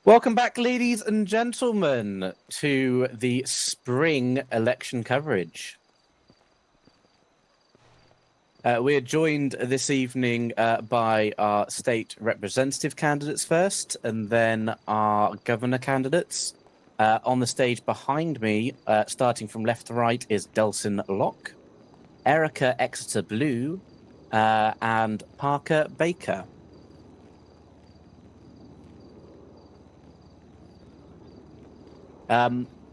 Welcome back, ladies and gentlemen, to the spring election coverage. We are joined this evening by our state representative candidates first, and then our governor candidates. On the stage behind me, starting from left to right, is Delson Locke, Erica Exeter Blue, and Parker Baker.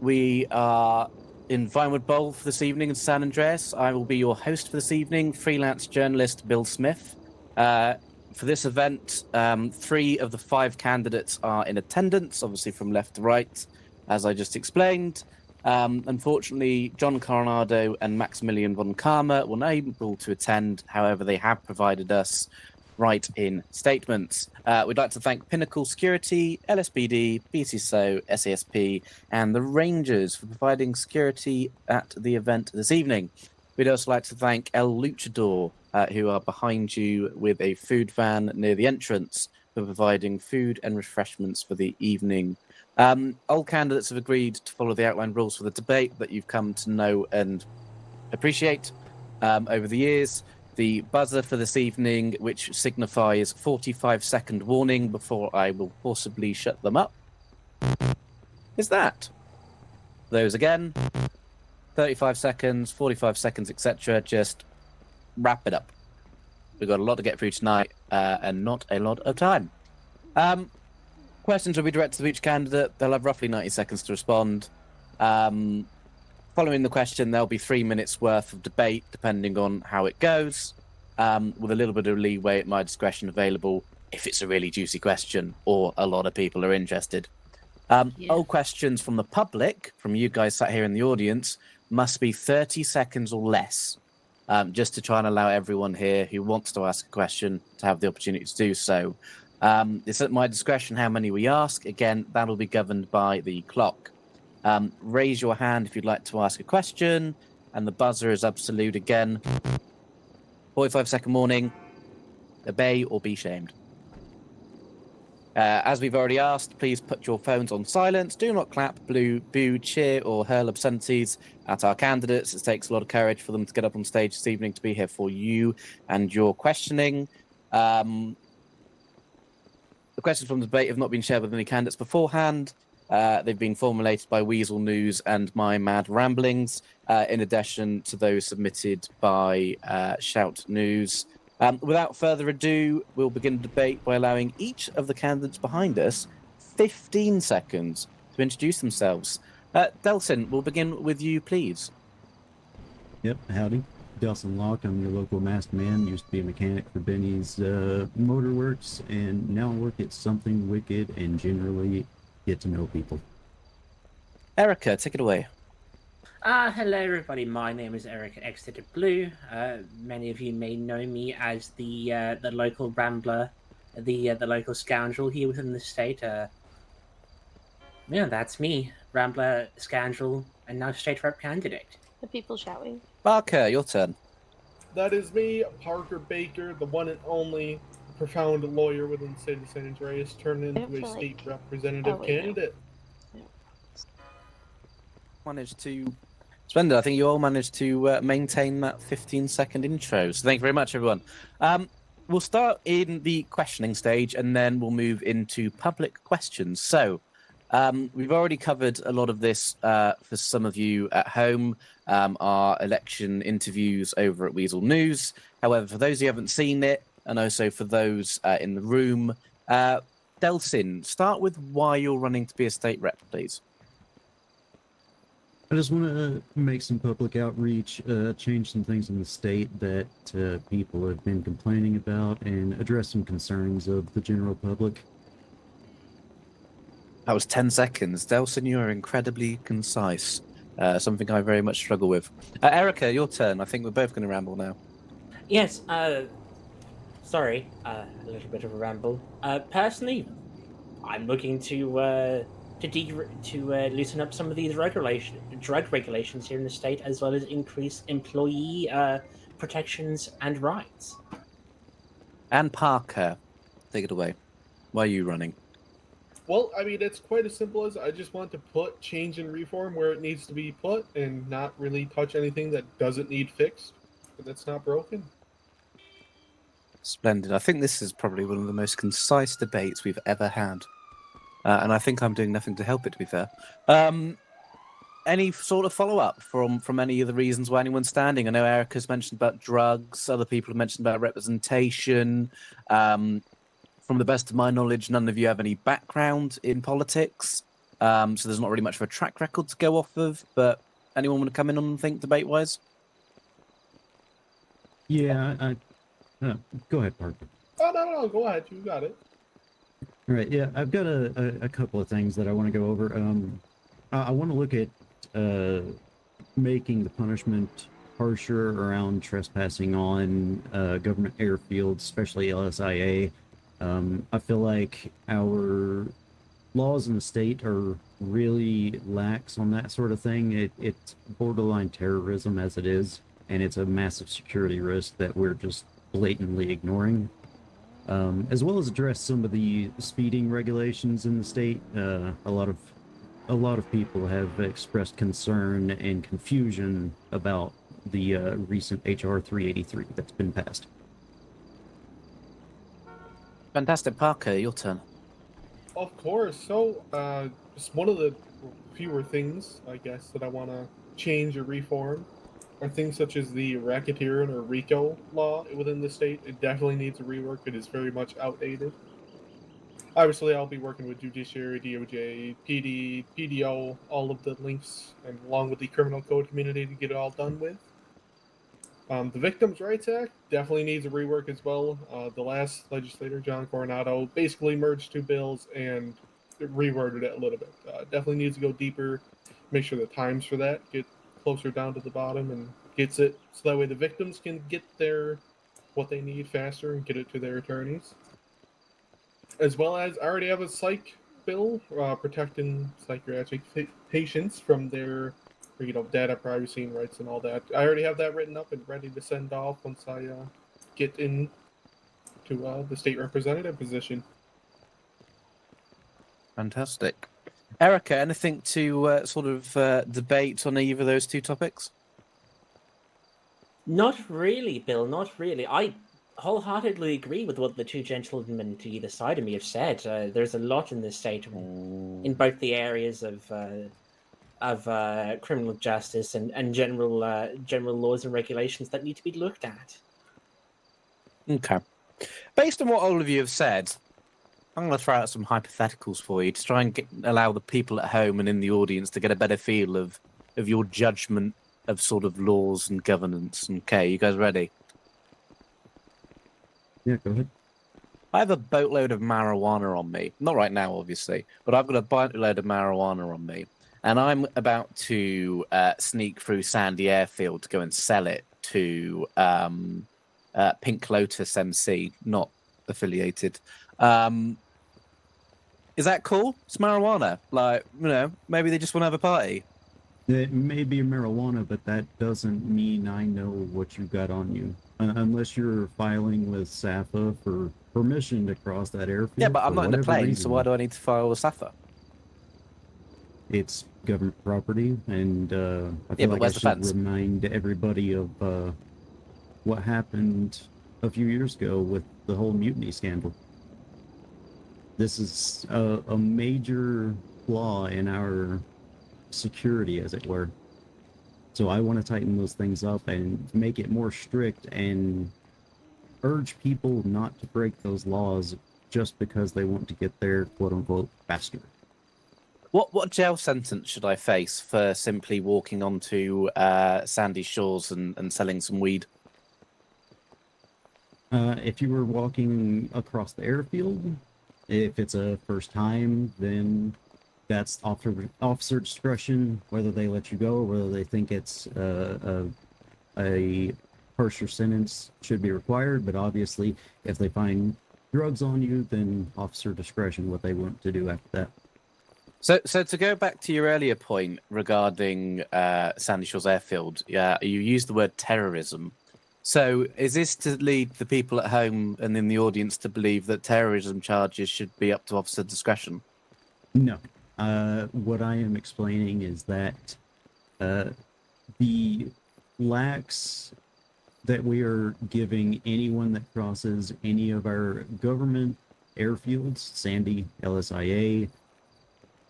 We are in Vinewood Bowl for this evening in San Andreas. I will be your host for this evening, freelance journalist Bill Smith. For this event, 3 of the 5 candidates are in attendance, obviously from left to right, as I just explained. Unfortunately, John Coronado and Maximilian von Karma were not able to attend. However, they have provided us write-in statements. We'd like to thank Pinnacle Security, LSPD, BCSO, SASP, and the Rangers for providing security at the event this evening. We'd also like to thank El Luchador, who are behind you with a food van near the entrance, for providing food and refreshments for the evening. All candidates have agreed to follow the outlined rules for the debate that you've come to know and appreciate over the years. The buzzer for this evening, which signifies 45-second warning before I will forcibly shut them up, is that. Those again, 35 seconds, 45 seconds, etc. Just wrap it up. We've got a lot to get through tonight and not a lot of time. Questions will be directed to each candidate. They'll have roughly 90 seconds to respond. Following the question, there'll be 3 minutes worth of debate, depending on how it goes, with a little bit of leeway at my discretion available if it's a really juicy question or a lot of people are interested. All questions from the public, from you guys sat here in the audience, must be 30 seconds or less, just to try and allow everyone here who wants to ask a question to have the opportunity to do so. It's at my discretion how many we ask. Again, that'll be governed by the clock. Raise your hand if you'd like to ask a question, and the buzzer is absolute again. 45-second warning. Obey or be shamed. As we've already asked, please put your phones on silent. Do not clap, boo, cheer, or hurl obscenities at our candidates. It takes a lot of courage for them to get up on stage this evening to be here for you and your questioning. The questions from the debate have not been shared with any candidates beforehand. They've been formulated by Weasel News and my mad ramblings, in addition to those submitted by Shout News. Without further ado, we'll begin the debate by allowing each of the candidates behind us 15 seconds to introduce themselves. Delson, we'll begin with you, please. Yep, howdy. Delson Locke, I'm your local masked man. Used to be a mechanic for Benny's Motorworks, and now I work at Something Wicked and generally get to know people. Erica, take it away. Hello everybody, my name is Erica Exeter Blue. Many of you may know me as the local rambler, the local scoundrel here within the state. Yeah, that's me, rambler, scoundrel, and now state rep candidate. The people shouting. Parker, your turn. That is me, Parker Baker, the one and only profound lawyer within the state of San Andreas, turned into a state representative candidate. No. Managed to... Splendid. I think you all managed to maintain that 15-second intro. So thank you very much, everyone. We'll start in the questioning stage, and then we'll move into public questions. So we've already covered a lot of this for some of you at home, our election interviews over at Weasel News. However, for those who haven't seen it, and also for those in the room, Delson, start with why you're running to be a state rep, please. I just want to make some public outreach, change some things in the state that people have been complaining about, and address some concerns of the general public. That was 10 seconds. Delson, you are incredibly concise. Something I very much struggle with. Erica, your turn. I think we're both going to ramble now. Yes, sorry, a little bit of a ramble. Personally, I'm looking to loosen up some of these drug regulations here in the state, as well as increase employee protections and rights. And Parker, take it away. Why are you running? Well, I mean, it's quite as simple as I just want to put change and reform where it needs to be put and not really touch anything that doesn't need fixed, but that's not broken. Splendid. I think this is probably one of the most concise debates we've ever had. And I think I'm doing nothing to help it, to be fair. Any sort of follow-up from any of the reasons why anyone's standing? I know Erica's mentioned about drugs. Other people have mentioned about representation. From the best of my knowledge, none of you have any background in politics. So there's not really much of a track record to go off of. But anyone want to come in on think debate-wise? Yeah, go ahead, Parker. Oh, no, go ahead. You got it. All right, yeah, I've got a couple of things that I want to go over. I want to look at making the punishment harsher around trespassing on government airfields, especially LSIA. I feel like our laws in the state are really lax on that sort of thing. It's borderline terrorism as it is, and it's a massive security risk that we're just blatantly ignoring. As well as address some of the speeding regulations in the state. A lot of people have expressed concern and confusion about the recent HR 383 that's been passed. Fantastic. Parker, your turn. Of course. So, just one of the fewer things, I guess, that I want to change or reform are things such as the racketeering or RICO law within the state. It definitely needs a rework. It is very much outdated. Obviously, I'll be working with Judiciary, DOJ, PD, PDO, all of the links, and along with the criminal code community to get it all done with. The Victims' Rights Act definitely needs a rework as well. The last legislator, John Coronado, basically merged two bills and reworded it a little bit. Definitely needs to go deeper, make sure the times for that get closer down to the bottom and gets it so that way the victims can get what they need faster and get it to their attorneys. As well as I already have a psych bill protecting psychiatric patients from their data privacy and rights and all that. I already have that written up and ready to send off once I get in to the state representative position. Fantastic. Erica, anything to sort of debate on either of those two topics? Not really, Bill, not really. I wholeheartedly agree with what the two gentlemen to either side of me have said. There's a lot in this state in both the areas of criminal justice and general laws and regulations that need to be looked at. Okay. Based on what all of you have said, I'm going to throw out some hypotheticals for you to try and allow the people at home and in the audience to get a better feel of your judgment of sort of laws and governance. Okay, you guys ready? Yeah, go ahead. I have a boatload of marijuana on me. Not right now, obviously, but I've got a boatload of marijuana on me. And I'm about to sneak through Sandy Airfield to go and sell it to Pink Lotus MC, not affiliated. Is that cool? It's marijuana. Like, maybe they just want to have a party. It may be marijuana, but that doesn't mean I know what you got on you. Unless you're filing with SAFA for permission to cross that airfield. Yeah, but I'm not in a plane, reason. so why do I need to file with SAFA? It's government property, and I feel like I should remind everybody of what happened a few years ago with the whole mutiny scandal. This is a major flaw in our security, as it were. So I want to tighten those things up and make it more strict and urge people not to break those laws just because they want to get there, quote unquote, faster. What jail sentence should I face for simply walking onto Sandy Shores and selling some weed? If you were walking across the airfield, if it's a first time, then that's officer discretion, whether they let you go or whether they think it's a harsher sentence should be required. But obviously, if they find drugs on you, then officer discretion, what they want to do after that. So to go back to your earlier point regarding Sandy Shores Airfield, yeah, you used the word terrorism. So is this to lead the people at home and in the audience to believe that terrorism charges should be up to officer discretion? No. What I am explaining is that the lax that we are giving anyone that crosses any of our government airfields, Sandy, LSIA,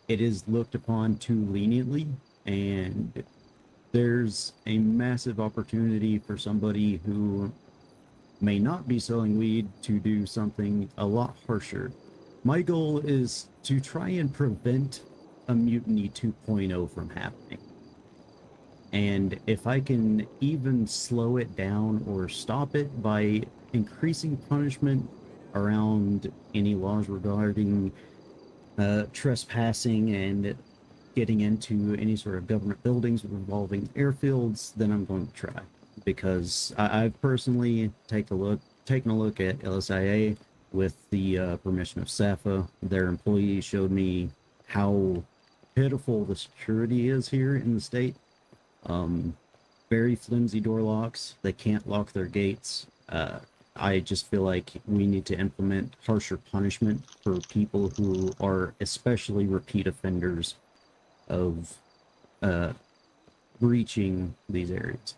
it is looked upon too leniently, and there's a massive opportunity for somebody who may not be selling weed to do something a lot harsher. My goal is to try and prevent a Mutiny 2.0 from happening. And if I can even slow it down or stop it by increasing punishment around any laws regarding trespassing and getting into any sort of government buildings involving airfields, then I'm going to try. Because I've personally taken a look at LSIA with the permission of SAFA. Their employees showed me how pitiful the security is here in the state. Very flimsy door locks. They can't lock their gates. I just feel like we need to implement harsher punishment for people who are especially repeat offenders of breaching these areas.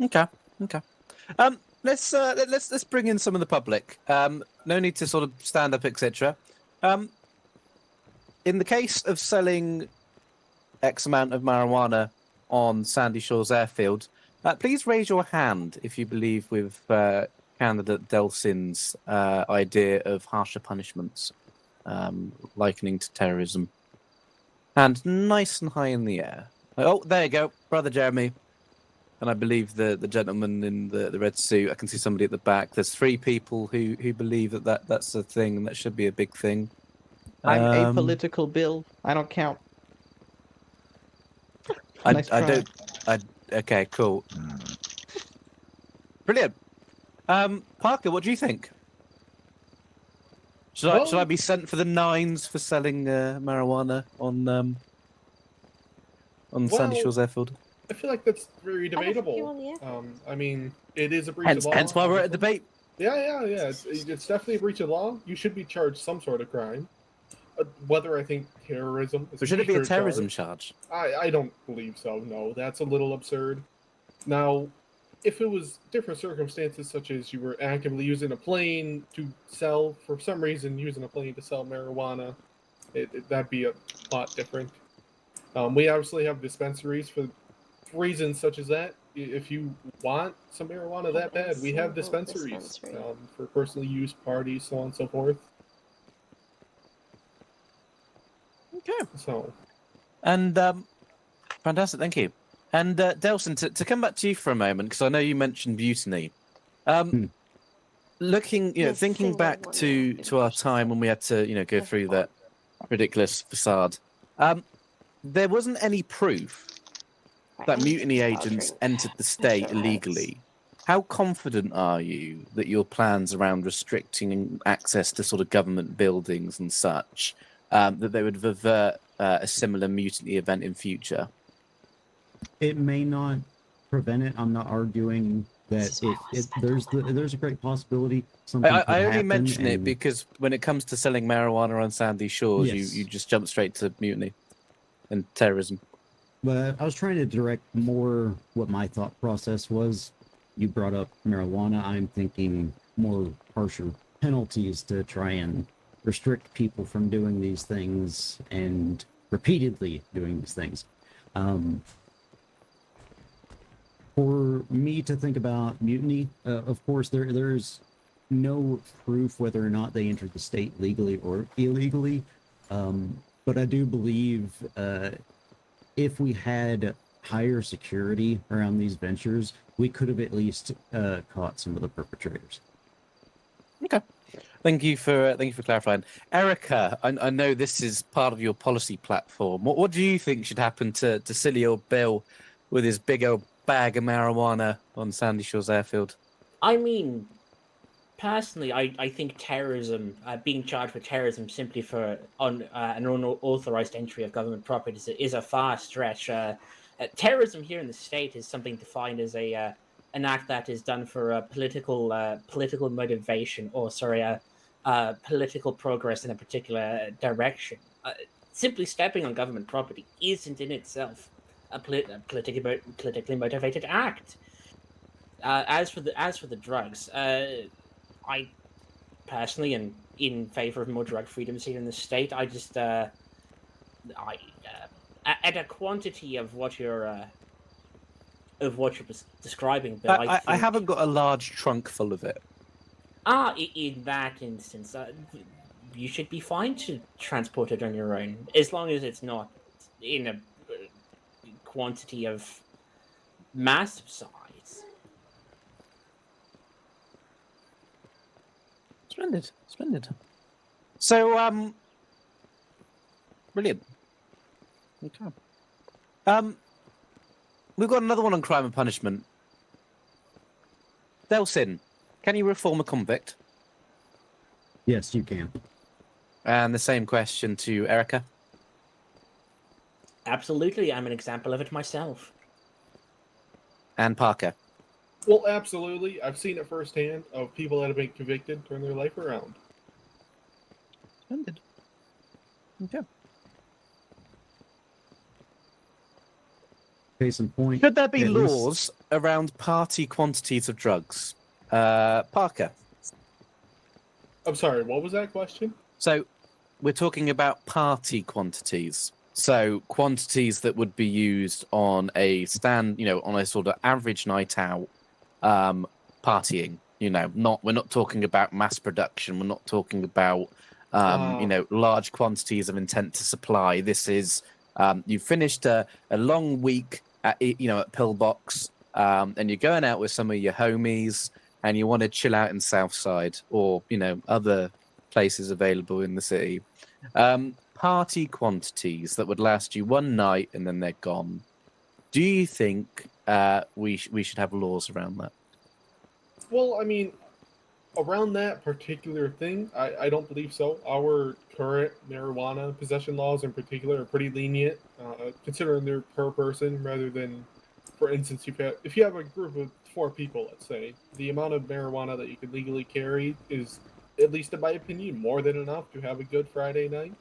Okay. Okay. Let's bring in some of the public. No need to sort of stand up, etc. In the case of selling X amount of marijuana on Sandy Shores Airfield, please raise your hand if you believe with candidate Delsin's idea of harsher punishments, likening to terrorism. And nice and high in the air. Oh, there you go, Brother Jeremy. And I believe the gentleman in the red suit. I can see somebody at the back. There's 3 people who believe that's a thing and that should be a big thing. I'm apolitical, Bill. I don't count. Nice try. Okay, cool. Brilliant. Parker, what do you think? Should I be sent for the 9s for selling marijuana on Sandy Shores Airfield? I feel like that's very I don't think you debatable. on the airfield. I mean, it is a breach of law. Hence why we're at a obviously. debate. Yeah. It's definitely a breach of law. You should be charged some sort of crime. Whether I think terrorism is But should it be a sure terrorism charge, charge? I don't believe so. No, that's a little absurd. Now, if it was different circumstances, such as you were actively using a plane to sell, for some reason, using a plane to sell marijuana, that'd be a lot different. We obviously have dispensaries for reasons such as that. If you want some marijuana that bad, we have dispensaries for personal use, parties, so on and so forth. Okay. So, And fantastic, thank you. And Delson, to come back to you for a moment, because I know you mentioned mutiny. Looking, thinking back to our time when we had to, go through that ridiculous facade, there wasn't any proof that mutiny agents entered the state illegally. How confident are you that your plans around restricting access to sort of government buildings and such, that they would avert a similar mutiny event in future? It may not prevent it. I'm not arguing that there's a great possibility something could I only happen, mention it and- because when it comes to selling marijuana on Sandy Shores, Yes. you just jump straight to mutiny and terrorism. But I was trying to direct more what my thought process was. You brought up marijuana. I'm thinking more harsher penalties to try and restrict people from doing these things and repeatedly doing these things. For me to think about mutiny, of course, there's no proof whether or not they entered the state legally or illegally. But I do believe if we had higher security around these ventures, we could have at least caught some of the perpetrators. Okay. Thank you for clarifying. Erica, I know this is part of your policy platform. What do you think should happen to silly old Bill with his big old bag of marijuana on Sandy Shores Airfield? I mean, personally, I think terrorism, being charged with terrorism simply for an unauthorized entry of government property is a far stretch. Terrorism here in the state is something defined as an act that is done for political motivation, or political progress in a particular direction. Simply stepping on government property isn't in itself a politically motivated act. As for the drugs, I personally am in favor of more drug freedoms here in the state. I just at a quantity of what you're describing, Bill. I think, haven't got a large trunk full of it. In that instance, you should be fine to transport it on your own, as long as it's not in a quantity of massive size. Splendid. So, brilliant. Okay. We've got another one on crime and punishment. Delsin, can you reform a convict? Yes, you can. And the same question to Erica. Absolutely, I'm an example of it myself. And Parker. Well, absolutely. I've seen it firsthand of people that have been convicted turn their life around. Splendid. Okay. Case in point. Should there be at least- laws around party quantities of drugs? Parker. I'm sorry, what was that question? So we're talking about party quantities. So quantities that would be used on a on a sort of average night out, partying. We're not talking about mass production. We're not talking about, large quantities of intent to supply. This is, you finished a long week at Pillbox, and you're going out with some of your homies, and you want to chill out in Southside or other places available in the city. Party quantities that would last you one night and then they're gone. Do you think we should have laws around that? Well, I mean, around that particular thing, I don't believe so. Our current marijuana possession laws in particular are pretty lenient, considering they're per person rather than, for instance, if you have a group of 4 people, let's say, the amount of marijuana that you can legally carry is, at least in my opinion, more than enough to have a good Friday night.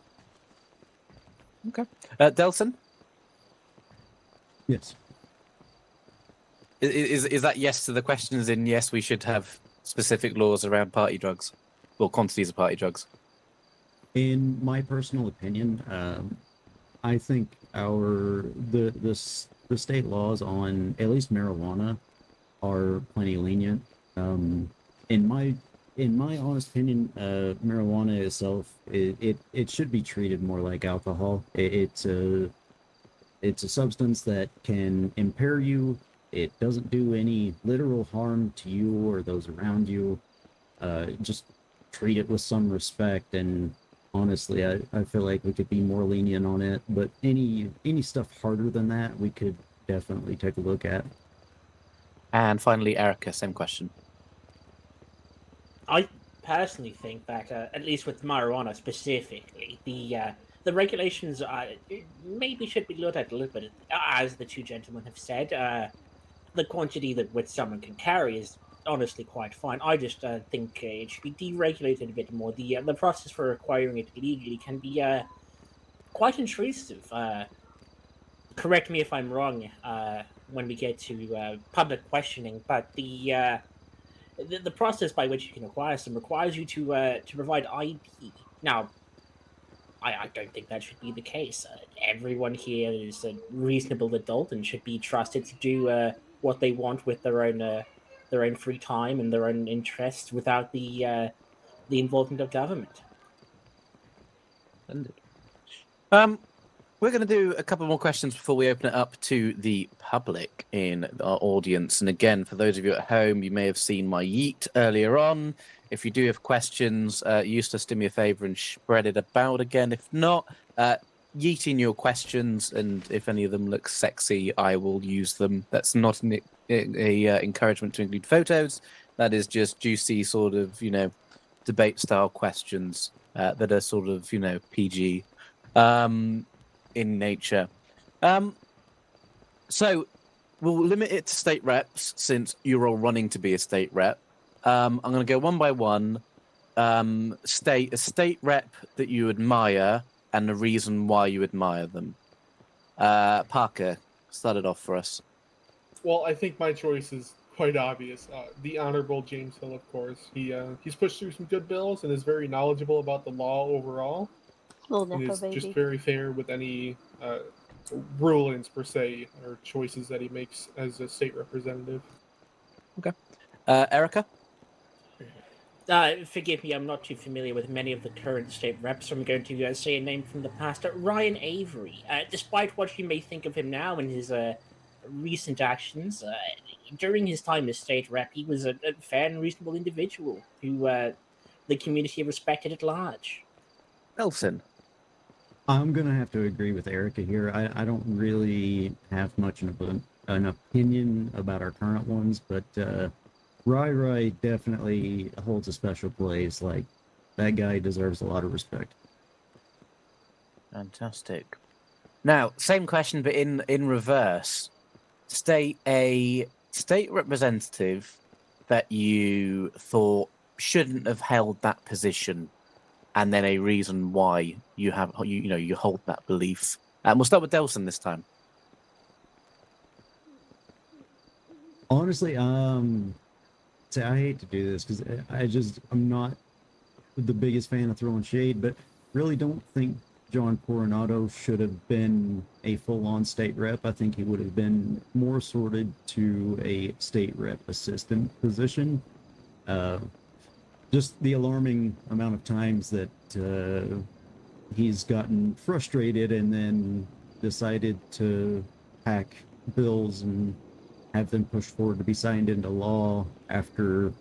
Okay. Delson? Yes. Is that yes to the question? As in, yes, we should have specific laws around party drugs or quantities of party drugs? In my personal opinion, I think the state laws on at least marijuana are plenty lenient. In my honest opinion, marijuana itself, it should be treated more like alcohol. It's a substance that can impair you. It doesn't do any literal harm to you or those around you. Just treat it with some respect. And honestly, I feel like we could be more lenient on it. But any stuff harder than that, we could definitely take a look at. And finally, Erica, same question. I personally think that, at least with marijuana specifically, the regulations maybe should be looked at a little bit, as the 2 gentlemen have said. The quantity that which someone can carry is honestly quite fine. I just think it should be deregulated a bit more. The process for acquiring it legally can be quite intrusive. Correct me if I'm wrong when we get to public questioning, but the process by which you can acquire some requires you to provide ID. Now, I don't think that should be the case. Everyone here is a reasonable adult and should be trusted to do what they want with their own free time and their own interests without the involvement of government. We're going to do a couple more questions before we open it up to the public in our audience. And again, for those of you at home, you may have seen my yeet earlier on. If you do have questions, Eustace, do me a favor and spread it about again. If not, yeet in your questions, and if any of them look sexy, I will use them. That's not an encouragement to include photos. That is just juicy sort of, debate style questions that are sort of, PG in nature. So we'll limit it to state reps since you're all running to be a state rep. I'm going to go one by one. state a state rep that you admire and the reason why you admire them. Parker, start it off for us. Well, I think my choice is quite obvious. The Honorable James Hill, of course. He's pushed through some good bills and is very knowledgeable about the law overall. Little And Nepo is baby. just very fair with any rulings per se or choices that he makes as a state representative. Erica? Forgive me, I'm not too familiar with many of the current state reps, so I'm going to say a name from the past. Ryan Avery. Despite what you may think of him now and his recent actions, during his time as state rep, he was a fair and reasonable individual who the community respected at large. Nelson? I'm gonna have to agree with Erica here. I don't really have much of an opinion about our current ones, but Rai definitely holds a special place. Like, that guy deserves a lot of respect. Fantastic. Now, same question, but in reverse. State a state representative that you thought shouldn't have held that position, and then a reason why you have you hold that belief. We'll start with Delson this time. Honestly, say I hate to do this because I'm not the biggest fan of throwing shade, but really don't think John Coronado should have been a full-on state rep. I think he would have been more sorted to a state rep assistant position. Just the alarming amount of times that he's gotten frustrated and then decided to pack bills and have them pushed forward to be signed into law after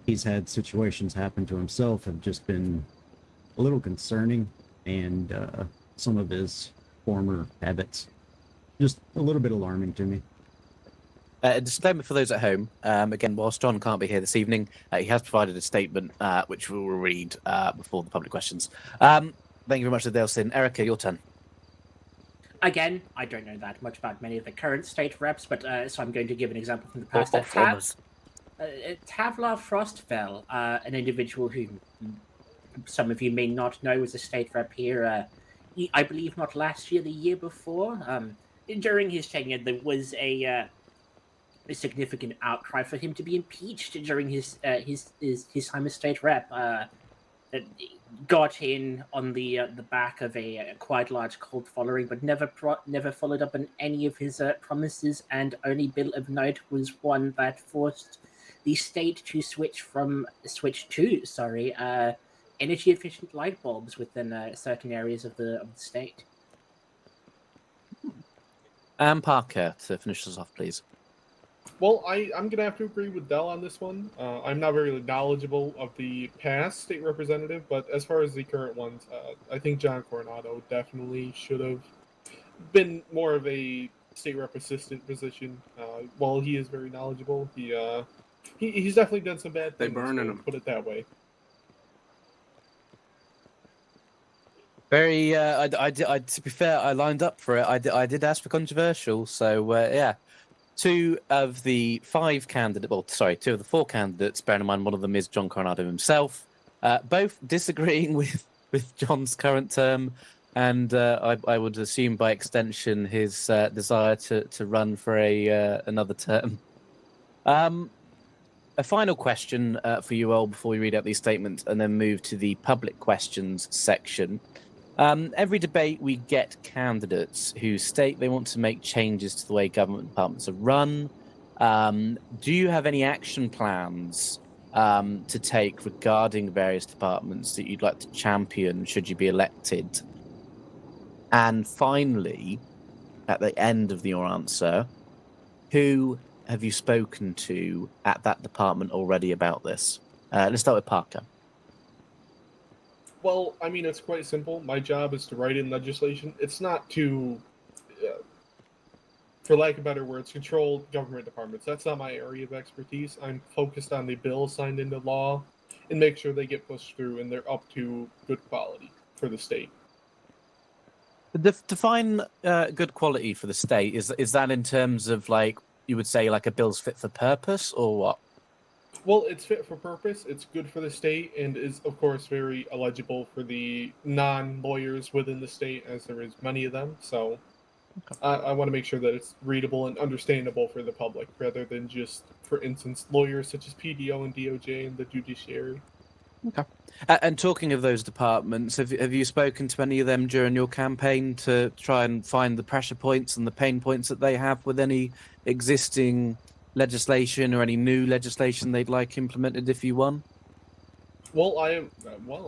he's had situations happen to himself have just been a little concerning, and some of his former habits just a little bit alarming to me. A disclaimer for those at home. Again, whilst John can't be here this evening, he has provided a statement which we will read before the public questions. Thank you very much, Delson. Erica, your turn. Again, I don't know that much about many of the current state reps, but so I'm going to give an example from the past. Or formers. Tavlar Frostfell, an individual who some of you may not know is a state rep here. I believe not last year, the year before. During his tenure, there was a significant outcry for him to be impeached during his time as state rep. That got in on the back of a quite large cult following, but never followed up on any of his promises. And only bill of note was one that forced the state to switch to energy efficient light bulbs within certain areas of the state. Parker, to finish us off, please. Well, I'm going to have to agree with Dell on this one. I'm not very knowledgeable of the past state representative, but as far as the current ones, I think John Coronado definitely should have been more of a state rep assistant position. While he is very knowledgeable, he's definitely done some bad things. They burning him. Put it that way. Very. To be fair, I lined up for it. I did ask for controversial. So yeah. Two of the four candidates, bearing in mind one of them is John Coronado himself, both disagreeing with John's current term, and I would assume by extension his desire to run for another term. A final question for you all before we read out these statements and then move to the public questions section. Every debate we get candidates who state they want to make changes to the way government departments are run. Do you have any action plans to take regarding various departments that you'd like to champion should you be elected? And finally, at the end of your answer, who have you spoken to at that department already about this? Let's start with Parker. Well, I mean, it's quite simple. My job is to write in legislation. It's not to, for lack of better words, control government departments. That's not my area of expertise. I'm focused on the bills signed into law and make sure they get pushed through and they're up to good quality for the state. Define good quality for the state. Is that in terms of, like, you would say, like a bill's fit for purpose, or what? Well, it's fit for purpose. It's good for the state, and is of course very illegible for the non-lawyers within the state, as there is many of them. So, I want to make sure that it's readable and understandable for the public, rather than just, for instance, lawyers such as PDO and DOJ and the judiciary. Okay. And talking of those departments, have you spoken to any of them during your campaign to try and find the pressure points and the pain points that they have with any existing legislation or any new legislation they'd like implemented if you won? Well,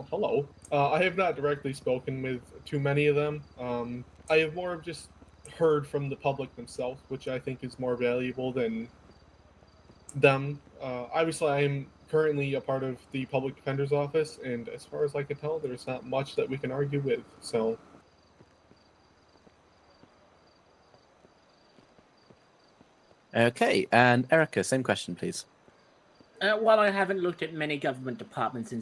hello. I have not directly spoken with too many of them. I have more of just heard from the public themselves, which I think is more valuable than them. Obviously, I am currently a part of the public defender's office, and as far as I can tell, there's not much that we can argue with. So, Okay, and Erica, same question, please. While I haven't looked at many government departments in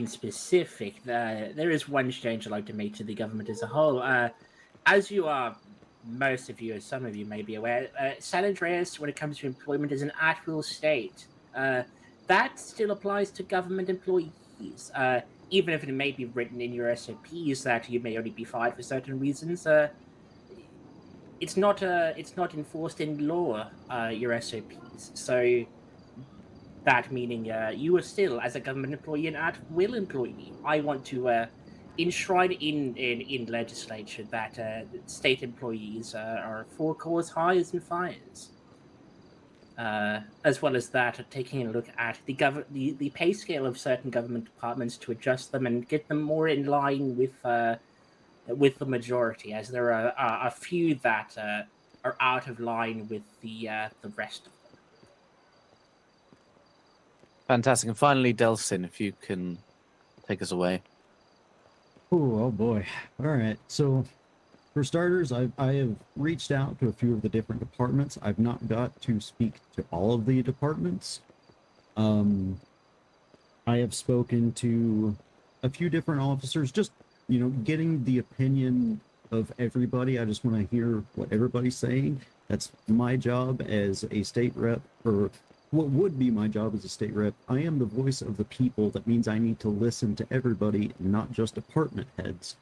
specific, there is one change I'd like to make to the government as a whole. As you are, most of you, as some of you may be aware, San Andreas, when it comes to employment, is an at-will state. That still applies to government employees, even if it may be written in your SOPs that you may only be fired for certain reasons. It's not enforced in law, your SOPs. So that meaning you are still, as a government employee, an at-will employee. I want to enshrine in legislation that state employees are for cause hires and fires. As well as that, taking a look at the pay scale of certain government departments to adjust them and get them more in line with the majority, as there are a few that are out of line with the rest of them. Fantastic. And finally, Delsin, if you can take us away. Oh boy. All right. So for starters, I have reached out to a few of the different departments. I've not got to speak to all of the departments. I have spoken to a few different officers, just, you know, getting the opinion of everybody. I just want to hear what everybody's saying. That's my job as a state rep, or what would be my job as a state rep. I am the voice of the people. That means I need to listen to everybody, not just department heads.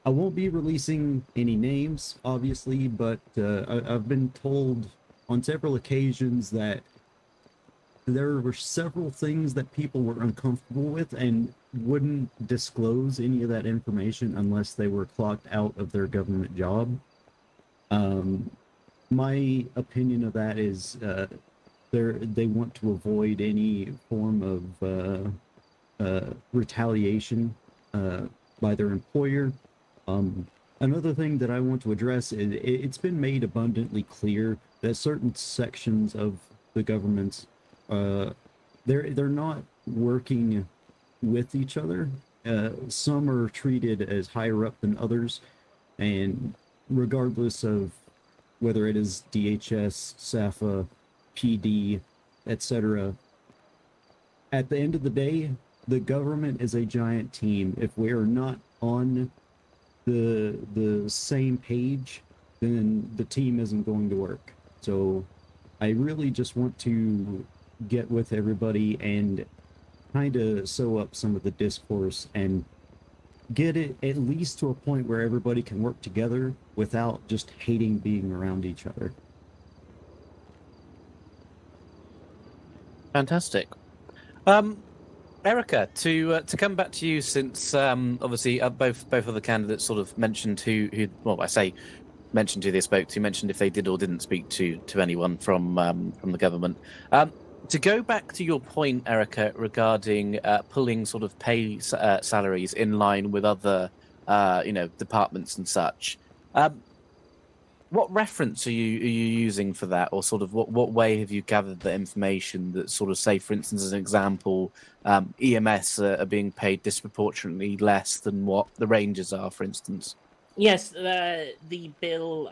I won't be releasing any names, obviously, but I've been told on several occasions that there were several things that people were uncomfortable with and wouldn't disclose any of that information unless they were clocked out of their government job. My opinion of that is they want to avoid any form of retaliation by their employer. Another thing that I want to address is it's been made abundantly clear that certain sections of the government's they're not working with each other. Some are treated as higher up than others, and regardless of whether it is DHS, SAFA, PD, etc., at the end of the day, the government is a giant team. If we are not on the same page, then the team isn't going to work. So I really just want to get with everybody and kind of sew up some of the discourse and get it at least to a point where everybody can work together without just hating being around each other. Fantastic. Erica, to come back to you, since obviously both of the candidates sort of mentioned who well, I say mentioned who they spoke to, mentioned if they did or didn't speak to anyone from the government. To go back to your point, Erica, regarding pulling sort of pay salaries in line with other departments and such. What reference are you using for that, or sort of what way have you gathered the information that sort of, say, for instance, as an example, EMS are being paid disproportionately less than what the Rangers are, for instance? Yes, the bill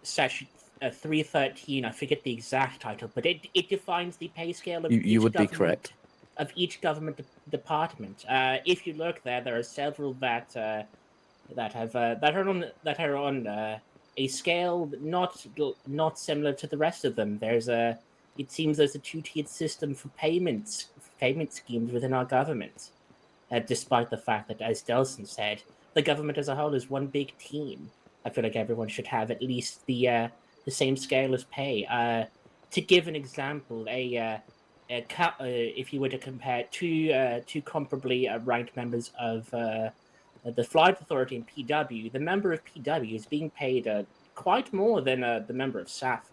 section 313. I forget the exact title, but it defines the pay scale of you would be correct of each government department. If you look there are several that are on a scale not similar to the rest of them. It seems there's a two-tiered system for payment schemes within our government, despite the fact that, as Delson said, the government as a whole is one big team. I feel like everyone should have at least the same scale as pay. To give an example, if you were to compare two comparably ranked members of the Flight Authority and PW, the member of PW is being paid quite more than the member of SAFA.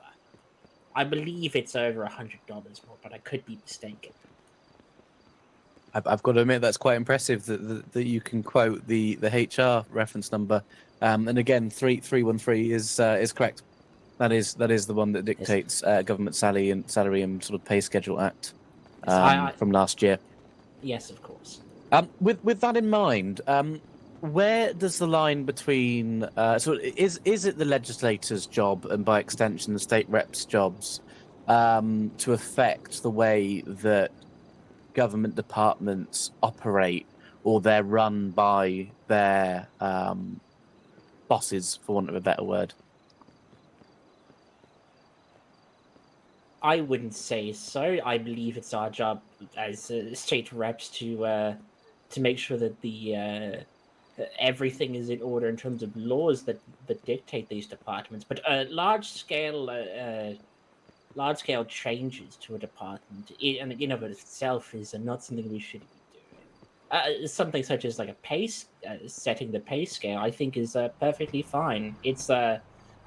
I believe it's over $100 more, but I could be mistaken. I've got to admit that's quite impressive that you can quote the HR reference number, and again 313 is correct. That is the one that dictates government salary and sort of pay schedule act from last year. Yes, of course. With that in mind, where does the line between is it the legislator's job and by extension the state reps' jobs to affect the way that government departments operate, or they're run by their bosses, for want of a better word? I wouldn't say so. I believe it's our job as state reps to make sure that everything is in order in terms of laws that dictate these departments. But large scale changes to a department in and of itself is not something we should be doing. Something such as like setting the pay scale, I think, is perfectly fine. It's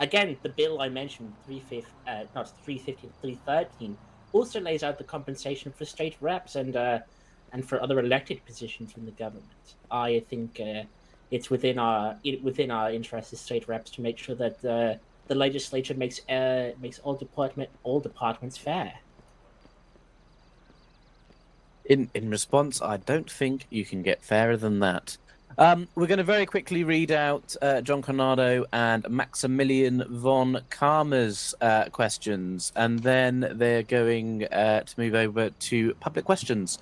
again, the bill I mentioned, 313, also lays out the compensation for state reps and for other elected positions in the government. I think it's within our interest as state reps to make sure that the legislature makes all departments fair. In response, I don't think you can get fairer than that. We're going to very quickly read out John Coronado and Maximilian von Karma's questions, and then they're going to move over to public questions.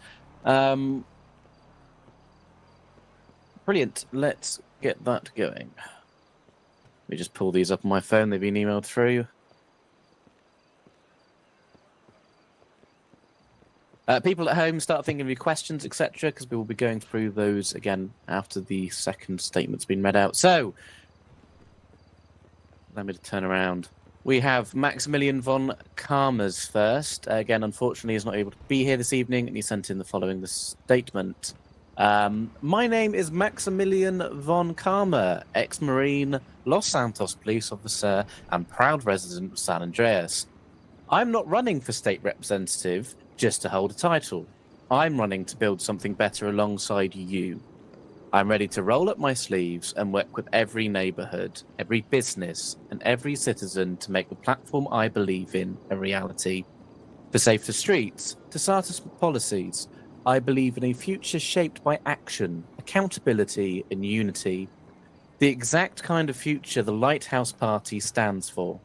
Brilliant. Let's get that going. Let me just pull these up on my phone. They've been emailed through. People at home, start thinking of your questions, etc., because we will be going through those again after the second statement's been read out. So, let me turn around. We have Maximilian von Karma's first. Again, unfortunately, he's not able to be here this evening, and he sent in the following statement. My name is Maximilian von Karma, ex-Marine, Los Santos police officer, and proud resident of San Andreas. I'm not running for state representative just to hold a title. I'm running to build something better alongside you. I'm ready to roll up my sleeves and work with every neighborhood, every business, and every citizen to make the platform I believe in a reality. For safer streets, to smarter policies, I believe in a future shaped by action, accountability, and unity. The exact kind of future the Lighthouse Party stands for.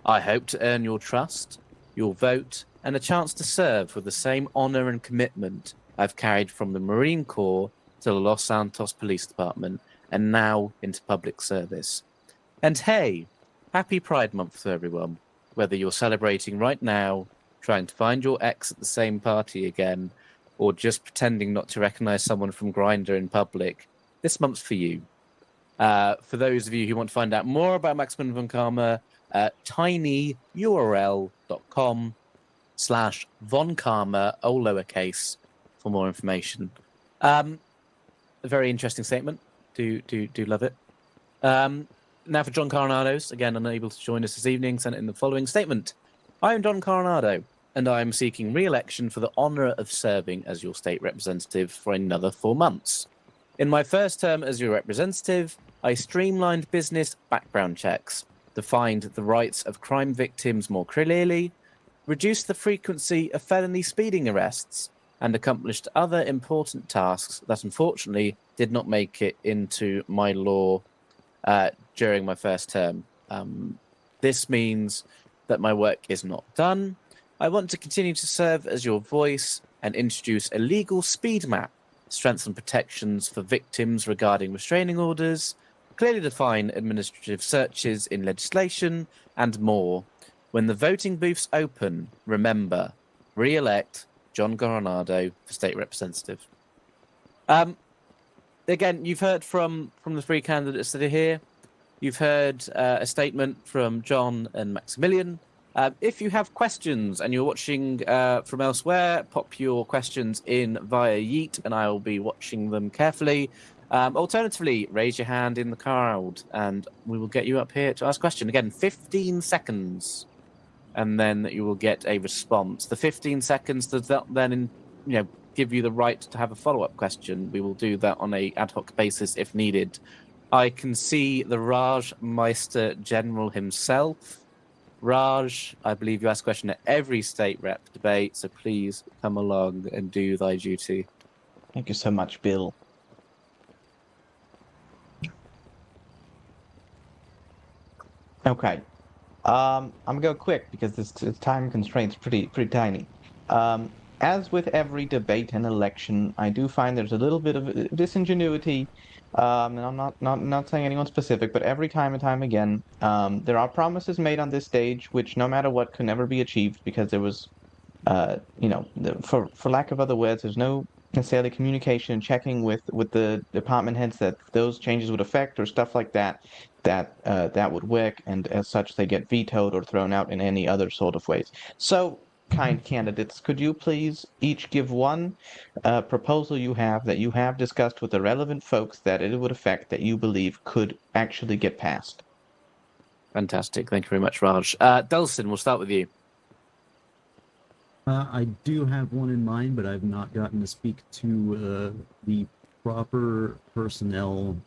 I hope to earn your trust, your vote, and a chance to serve with the same honor and commitment I've carried from the Marine Corps to the Los Santos Police Department, and now into public service. And hey, happy Pride Month to everyone. Whether you're celebrating right now, trying to find your ex at the same party again, or just pretending not to recognize someone from Grindr in public, this month's for you. For those of you who want to find out more about Maximilian von Karma, tinyurl.com/von Karma, all lowercase, for more information. A very interesting statement. Do love it. Now for John Coronado's, again unable to join us this evening, sent in the following statement. I am John Coronado, and I am seeking re-election for the honor of serving as your state representative for another 4 months. In my first term as your representative, I streamlined business background checks, defined the rights of crime victims more clearly, reduced the frequency of felony speeding arrests, and accomplished other important tasks that unfortunately did not make it into my law during my first term. This means that my work is not done. I want to continue to serve as your voice and introduce a legal speed map, strengthen protections for victims regarding restraining orders, clearly define administrative searches in legislation, and more. When the voting booths open, remember, re-elect John Coronado for state representative. Again, you've heard from the three candidates that are here. You've heard a statement from John and Maximilian. If you have questions and you're watching from elsewhere, pop your questions in via Yeet, and I will be watching them carefully. Alternatively, raise your hand in the crowd, and we will get you up here to ask a question. Again, 15 seconds, and then you will get a response. The 15 seconds does that then, give you the right to have a follow-up question. We will do that on a ad hoc basis if needed. I can see the Raj Meister General himself. Raj, I believe you ask a question at every state rep debate, so please come along and do thy duty. Thank you so much, Bill. Okay. I'm gonna go quick because this time constraint's pretty tiny. As with every debate and election, I do find there's a little bit of disingenuity. And I'm not saying anyone specific, but every time and time again, there are promises made on this stage which, no matter what, could never be achieved because there was, for lack of other words, there's no necessarily communication and checking with the department heads that those changes would affect or stuff like that. That would work, and as such, they get vetoed or thrown out in any other sort of ways. So, kind candidates, could you please each give one proposal you have that you have discussed with the relevant folks that it would affect that you believe could actually get passed? Fantastic. Thank you very much, Raj. Delson, we'll start with you. I do have one in mind, but I've not gotten to speak to the proper personnel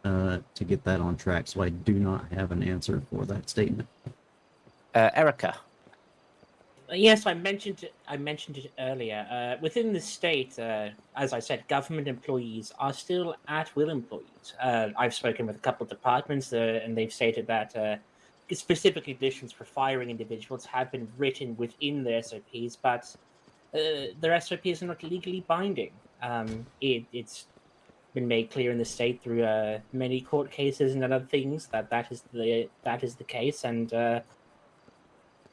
to get that on track, so I do not have an answer for that statement. Erica. Yes, I mentioned it earlier. Within the state, as I said, government employees are still at-will employees. I've spoken with a couple of departments, and they've stated that specific conditions for firing individuals have been written within the SOPs, but their SOPs are not legally binding. It's been made clear in the state through many court cases and other things that is the case, and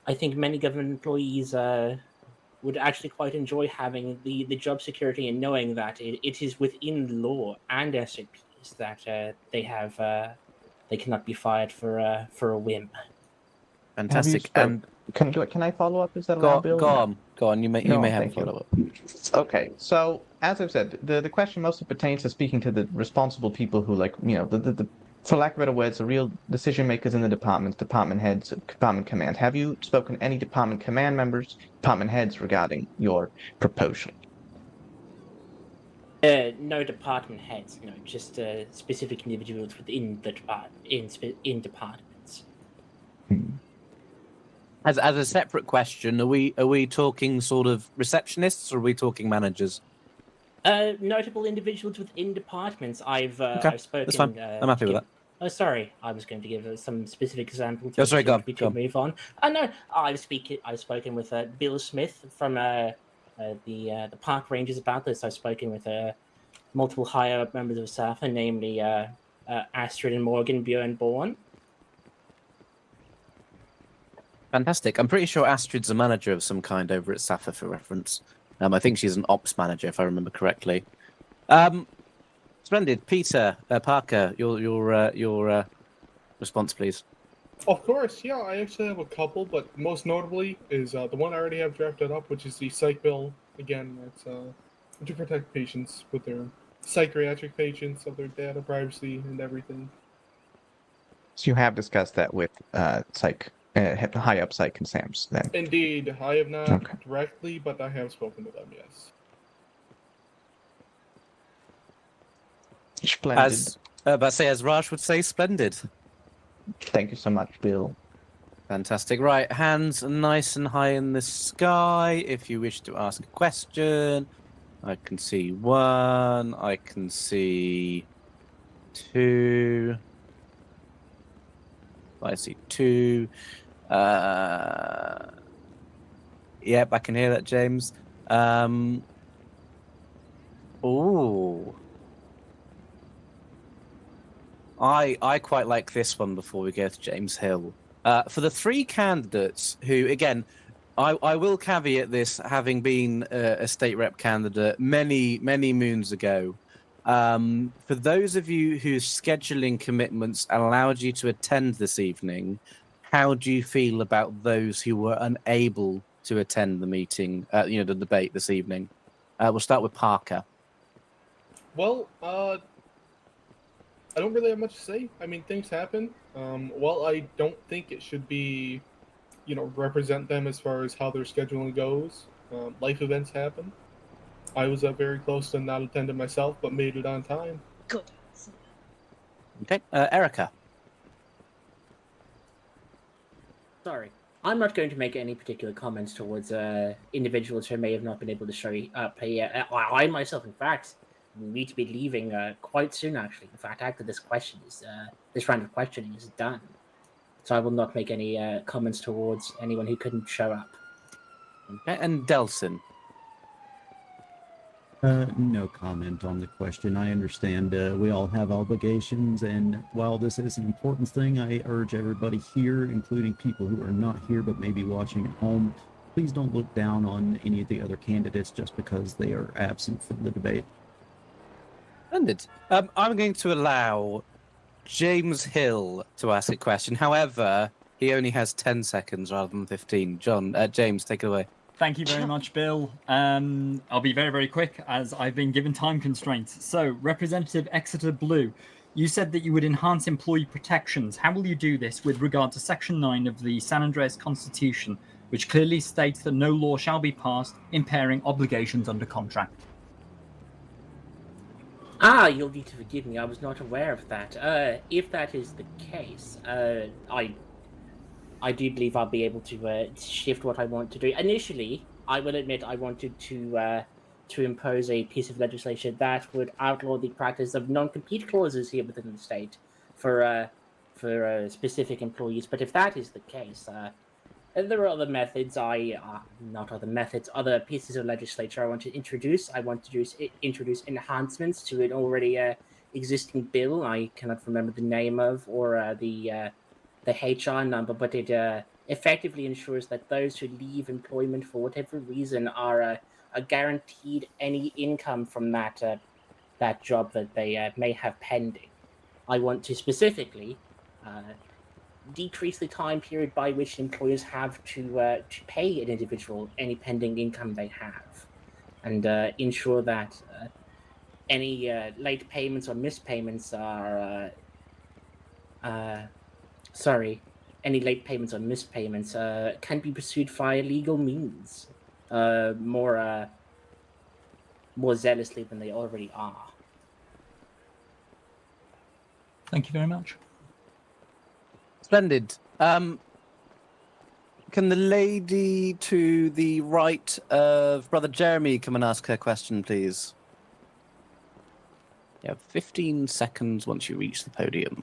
I think many government employees would actually quite enjoy having the job security and knowing that it is within the law and SOPs that they cannot be fired for a whim. Fantastic. And can I follow up? Is that allowed, Bill? Go on. You may have a follow up. Okay, so as I've said, the question mostly pertains to speaking to the responsible people who, the for lack of better words, the real decision makers in the departments, department heads, department command. Have you spoken to any department command members, department heads regarding your proposal? No department heads, no, just specific individuals within the in departments. As a separate question, are we talking sort of receptionists or are we talking managers? Notable individuals within departments. I've spoken. That's fine. I'm happy with that. Oh, sorry. I was going to give some specific examples. Oh, sorry, go on. Move on. No, I've spoken with Bill Smith from the park rangers about this. I've spoken with multiple higher up members of SAFA, namely Astrid and Morgan Bjorn Bourne. Fantastic. I'm pretty sure Astrid's a manager of some kind over at SAFA for reference. I think she's an ops manager, if I remember correctly. Splendid. Peter, Parker, your response, please. Of course, yeah, I actually have a couple, but most notably is the one I already have drafted up, which is the psych bill. Again, it's to protect patients with their psychiatric patients of their data privacy and everything. So you have discussed that with high up psych and SAMS then? Indeed, I have not directly, but I have spoken to them, yes. Splendid. As Raj would say, splendid. Thank you so much, Bill. Fantastic. Right, hands nice and high in the sky if you wish to ask a question. I can see one. I can see two. I see two. Yep, I can hear that, James. I quite like this one before we go to James Hill. For the three candidates who, again, I will caveat this, having been a state rep candidate many, many moons ago. For those of you whose scheduling commitments allowed you to attend this evening, how do you feel about those who were unable to attend the meeting, the debate this evening? We'll start with Parker. Well, I don't really have much to say. I mean, things happen. Well, I don't think it should be, represent them as far as how their scheduling goes. Life events happen. I was very close to not attending myself, but made it on time. Good. Okay, Erica. Sorry. I'm not going to make any particular comments towards individuals who may have not been able to show up here. I myself, in fact, need to be leaving quite soon, actually. In fact, after this this round of questioning is done. So I will not make any comments towards anyone who couldn't show up. Okay, and Delson. No comment on the question. I understand we all have obligations, and while this is an important thing, I urge everybody here, including people who are not here but maybe watching at home, please don't look down on any of the other candidates just because they are absent from the debate. Splendid. I'm going to allow James Hill to ask a question. However, he only has 10 seconds rather than 15. James, take it away. Thank you very much, Bill. I'll be very, very quick as I've been given time constraints. So, Representative Exeter Blue, you said that you would enhance employee protections. How will you do this with regard to Section 9 of the San Andreas Constitution, which clearly states that no law shall be passed impairing obligations under contract? You'll need to forgive me. I was not aware of that. If that is the case, I do believe I'll be able to shift what I want to do. Initially, I will admit I wanted to impose a piece of legislation that would outlaw the practice of non-compete clauses here within the state for specific employees. But if that is the case, there are other methods. Other pieces of legislation I want to introduce. I want to introduce enhancements to an already existing bill. I cannot remember the name of or the HR number, but it effectively ensures that those who leave employment for whatever reason are guaranteed any income from that job that they may have pending. I want to specifically decrease the time period by which employers have to pay an individual any pending income they have, and ensure that any late payments or missed payments are any late payments or missed payments can be pursued via legal means more zealously than they already are. Thank you very much. Splendid. Can the lady to the right of Brother Jeremy come and ask her question, please? You have 15 seconds once you reach the podium.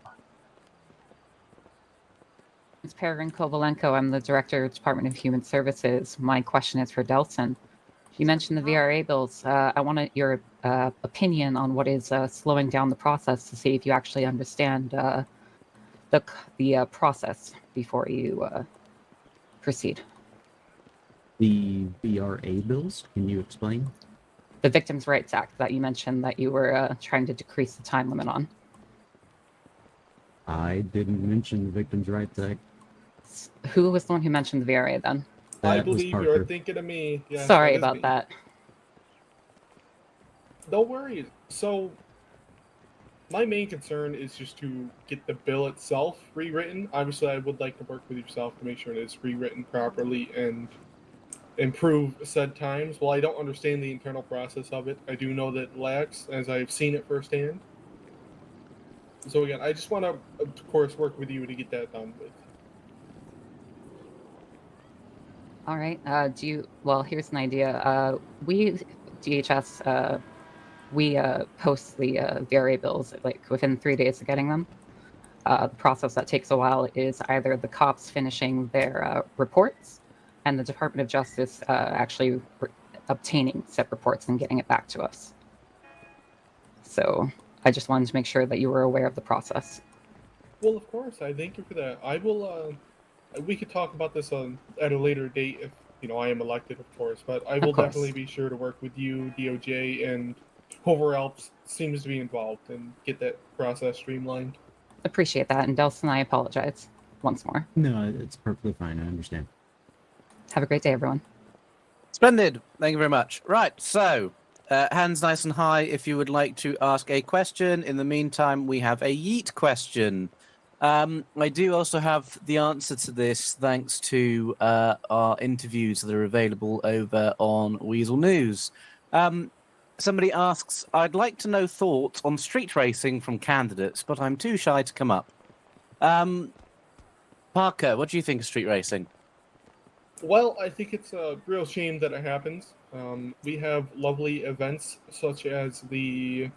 It's Peregrine Kovalenko. I'm the Director of Department of Human Services. My question is for Delson. You mentioned the VRA bills. I wanted your opinion on what is slowing down the process to see if you actually understand the process before you proceed. The VRA bills, can you explain? The Victims' Rights Act that you mentioned that you were trying to decrease the time limit on. I didn't mention the Victims' Rights Act. Who was the one who mentioned the VRA then? I That was believe Parker. you're thinking of me. Yeah, Sorry that is about me. that. No worries. So, my main concern is just to get the bill itself rewritten. Obviously, I would like to work with yourself to make sure that it's rewritten properly and improve said times. While I don't understand the internal process of it, I do know that it lacks, as I've seen it firsthand. So again, I just want to, of course, work with you to get that done with. All right. Well, here's an idea. We, DHS, we post the VRA bills like within 3 days of getting them. The process that takes a while is either the cops finishing their reports and the Department of Justice actually obtaining said reports and getting it back to us. So I just wanted to make sure that you were aware of the process. Well, of course, I thank you for that. I will. We could talk about this at a later date if I am elected, of course. But I will course. definitely be sure to work with you, DOJ, and whoever else seems to be involved and get that process streamlined. Appreciate that. And Delson, I apologize once more. No, it's perfectly fine. I understand. Have a great day, everyone. Splendid. Thank you very much. Right, so hands nice and high if you would like to ask a question. In the meantime, we have a yeet question. I do also have the answer to this thanks to our interviews that are available over on Weasel News. Somebody asks, I'd like to know thoughts on street racing from candidates, but I'm too shy to come up. Parker, what do you think of street racing? Well, I think it's a real shame that it happens. We have lovely events such as I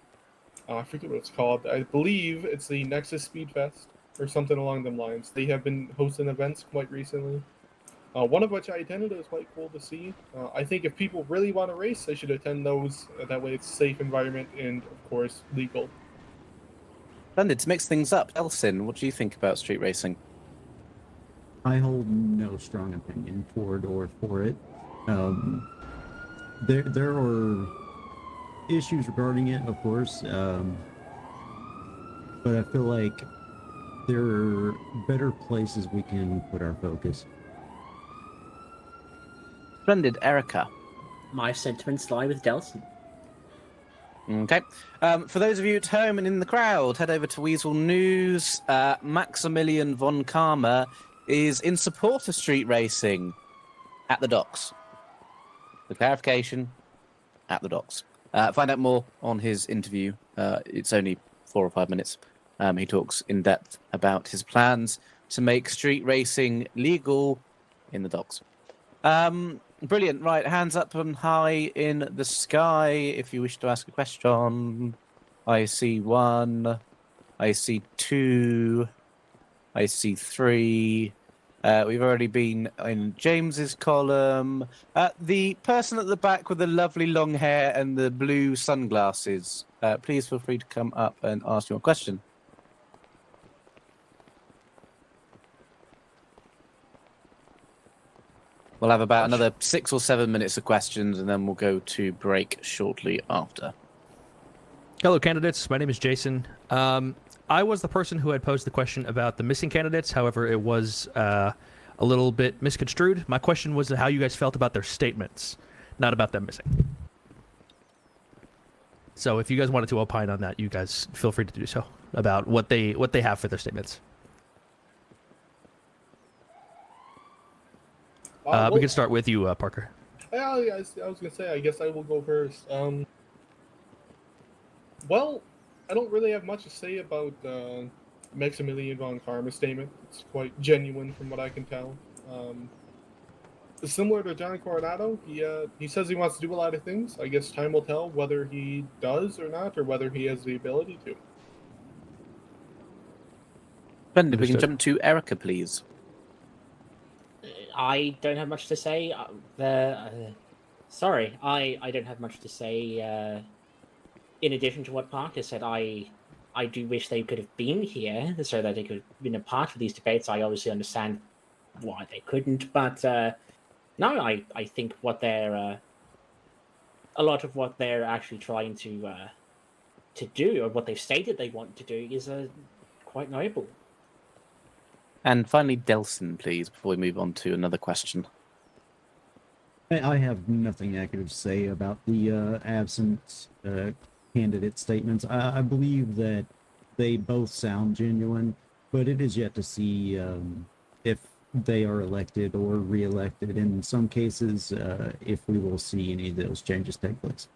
forget what it's called. I believe it's the Nexus Speed Fest or something along them lines. They have been hosting events quite recently. One of which I attended. It was quite cool to see. I think if people really want to race, they should attend those. That way it's a safe environment and, of course, legal. Splendid. To mix things up, Elsin, what do you think about street racing? I hold no strong opinion toward or for it. There are issues regarding it, of course, but I feel like there are better places we can put our focus. Splendid. Erica. My sentiments lie with Delson. Okay. For those of you at home and in the crowd, head over to Weasel News. Maximilian von Karma is in support of street racing at the docks. The clarification, at the docks. Find out more on his interview. It's only 4 or 5 minutes. He talks in depth about his plans to make street racing legal in the docks. Brilliant. Right, hands up and high in the sky if you wish to ask a question. I see 1. I see 2. I see 3. We've already been in James's column. The person at the back with the lovely long hair and the blue sunglasses, please feel free to come up and ask your question. We'll have about another 6 or 7 minutes of questions, and then we'll go to break shortly after. Hello, candidates. My name is Jason. I was the person who had posed the question about the missing candidates. However, it was a little bit misconstrued. My question was how you guys felt about their statements, not about them missing. So if you guys wanted to opine on that, you guys feel free to do so, about what they have for their statements. We can start with you, Parker. Yeah, I was gonna say. I guess I will go first. Well, I don't really have much to say about Maximilian von Karma's statement. It's quite genuine from what I can tell. Similar to John Coronado, he says he wants to do a lot of things. I guess time will tell whether he does or not, or whether he has the ability to. Splendid. We can jump to Erica, please. I don't have much to say. Sorry, I don't have much to say. In addition to what Parker said, I do wish they could have been here so that they could have been a part of these debates. I obviously understand why they couldn't, but no, I think what they're a lot of what they're actually trying to do, or what they've stated they want to do, is quite noble. And finally, Delson, please, before we move on to another question. I have nothing negative to say about the absent candidate statements. I believe that they both sound genuine, but it is yet to see if they are elected or re-elected. In some cases, if we will see any of those changes take place.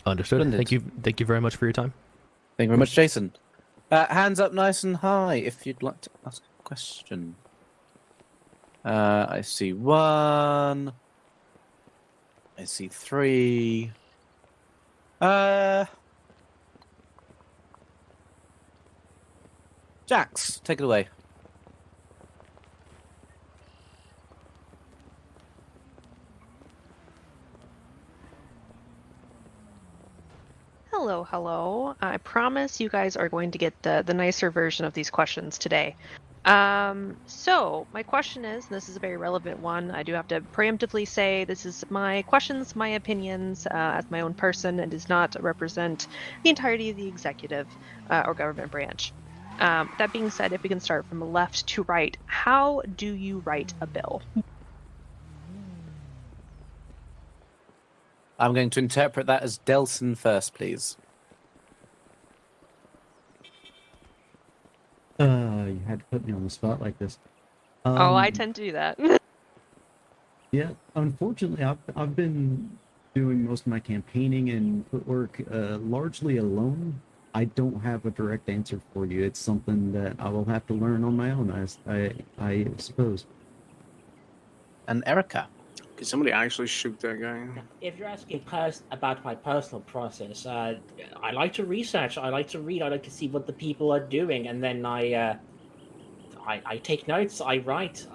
Understood. Splendid. Thank you very much for your time. Thank you very much, Jason. Hands up nice and high if you'd like to ask a question. I see 1. I see 3. Jax, take it away. Hello, hello. I promise you guys are going to get the nicer version of these questions today. So my question is, and this is a very relevant one. I do have to preemptively say this is my questions, my opinions as my own person, and does not represent the entirety of the executive or government branch. That being said, if we can start from left to right, how do you write a bill? I'm going to interpret that as Delson first, please. You had to put me on the spot like this. Oh, I tend to do that. Yeah, unfortunately, I've been doing most of my campaigning and footwork largely alone. I don't have a direct answer for you. It's something that I will have to learn on my own, I suppose. And Erica. Can somebody actually shoot that guy? If you're asking about my personal process, I like to research. I like to read. I like to see what the people are doing, and then I take notes. I write,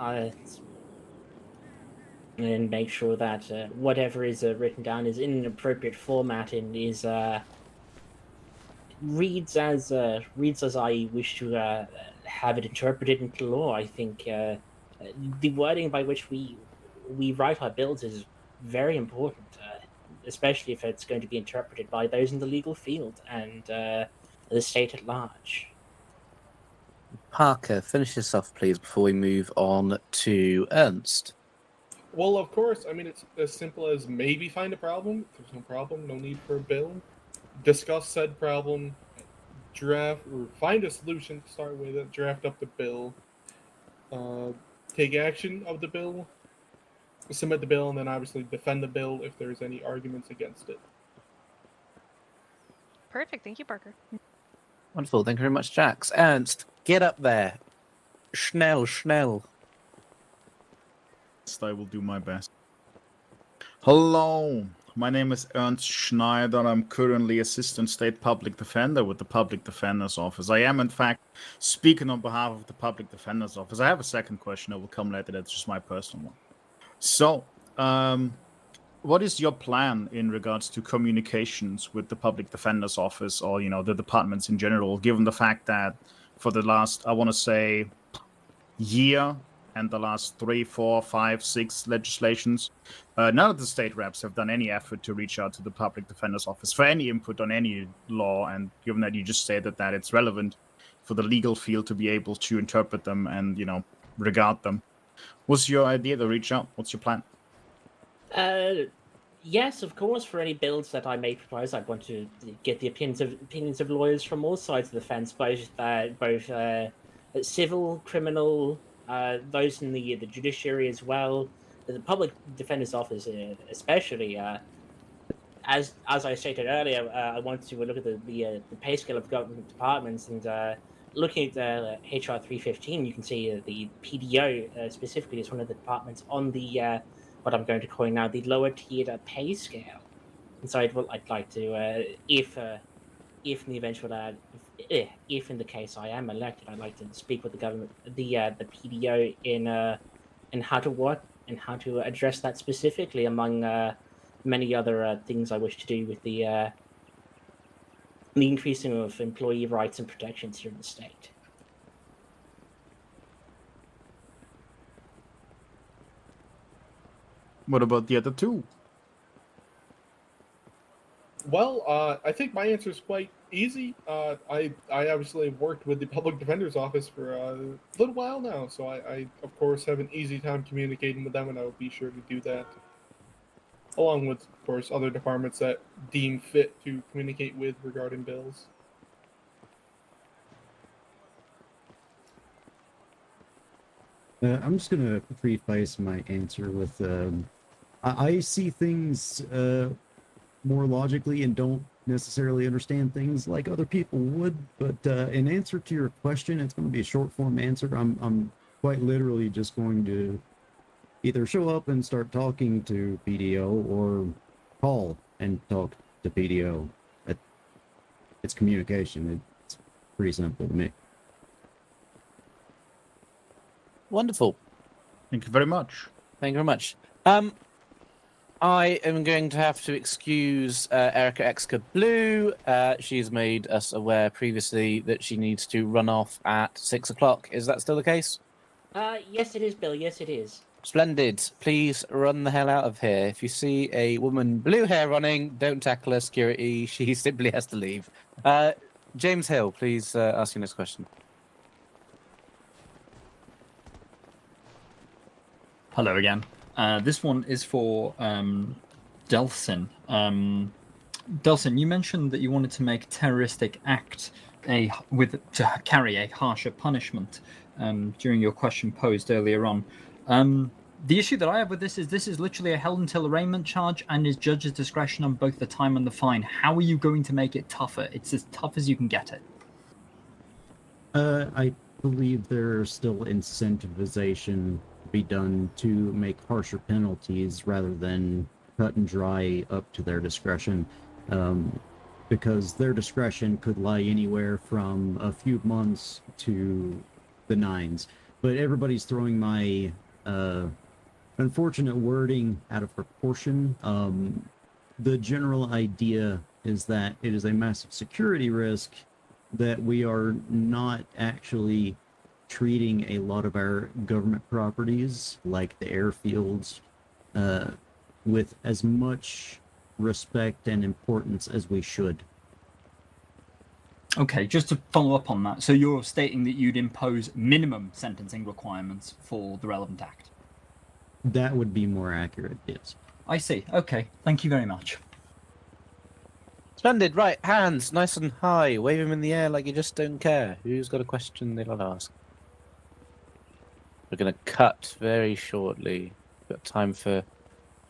and make sure that whatever is written down is in an appropriate format and is reads as I wish to have it interpreted into law. I think the wording by which we write our bills is very important, especially if it's going to be interpreted by those in the legal field and the state at large. Parker, finish this off, please, before we move on to Ernst. Well, of course. I mean, it's as simple as maybe find a problem. If there's no problem, no need for a bill. Discuss said problem, draft or find a solution to start with it. Draft up the bill, take action of the bill, submit the bill, and then obviously defend the bill if there's any arguments against it. Perfect. Thank you, Parker. Wonderful. Thank you very much, Jax. Ernst, get up there. Schnell, schnell. I will do my best. Hello, my name is Ernst Schneider. I'm currently Assistant State Public Defender with the Public Defender's Office. I am, in fact, speaking on behalf of the Public Defender's Office. I have a second question that will come later. That's just my personal one. So, what is your plan in regards to communications with the Public Defender's Office or, the departments in general, given the fact that for the last, I want to say, year and the last 3, 4, 5, 6 legislations, none of the state reps have done any effort to reach out to the Public Defender's Office for any input on any law, and given that you just stated that it's relevant for the legal field to be able to interpret them and, regard them. What's your idea to reach out? What's your plan? Yes, of course. For any bills that I may propose, I want to get the opinions of lawyers from all sides of the fence, both civil, criminal, those in the judiciary as well. The Public Defender's Office, especially. As I stated earlier, I want to look at the pay scale of government departments, and looking at HR 315, you can see the PDO specifically is one of the departments on the what I'm going to coin now the lower tiered pay scale. And so I'd like to, if in the eventual, if in the case I am elected, I'd like to speak with the government, the PDO in how to work and how to address that specifically among many other things I wish to do with the increasing of employee rights and protections here in the state. What about the other two? Well, I think my answer is quite easy. I obviously worked with the Public Defender's Office for a little while now, so I of course have an easy time communicating with them, and I will be sure to do that. Along with, of course, other departments that deem fit to communicate with regarding bills. I'm just going to preface my answer with I see things more logically and don't necessarily understand things like other people would. But in answer to your question, it's going to be a short form answer. I'm quite literally just going to either show up and start talking to PDO or call and talk to PDO. It's communication. It's pretty simple to me. Wonderful. Thank you very much. Thank you very much. I am going to have to excuse Erica Exca Blue. She's made us aware previously that she needs to run off at 6 o'clock. Is that still the case? Yes, it is, Bill. Yes, it is. Splendid. Please run the hell out of here. If you see a woman blue hair running, don't tackle her, security. She simply has to leave. James Hill, please ask your next question. Hello again. This one is for Delsin. Delsin, you mentioned that you wanted to make terroristic act to carry a harsher punishment during your question posed earlier on. The issue that I have with this is literally a held until arraignment charge and is judge's discretion on both the time and the fine. How are you going to make it tougher? It's as tough as you can get it. I believe there's still incentivization to be done to make harsher penalties rather than cut and dry up to their discretion, because their discretion could lie anywhere from a few months to the nines. But everybody's throwing my unfortunate wording out of proportion. The general idea is that it is a massive security risk that we are not actually treating a lot of our government properties, like the airfields, with as much respect and importance as we should. Okay, just to follow up on that, so you're stating that you'd impose minimum sentencing requirements for the relevant act? That would be more accurate, yes. I see. Okay, thank you very much. Splendid. Right, hands nice and high. Wave them in the air like you just don't care. Who's got a question they'd like to ask? We're going to cut very shortly. Got time for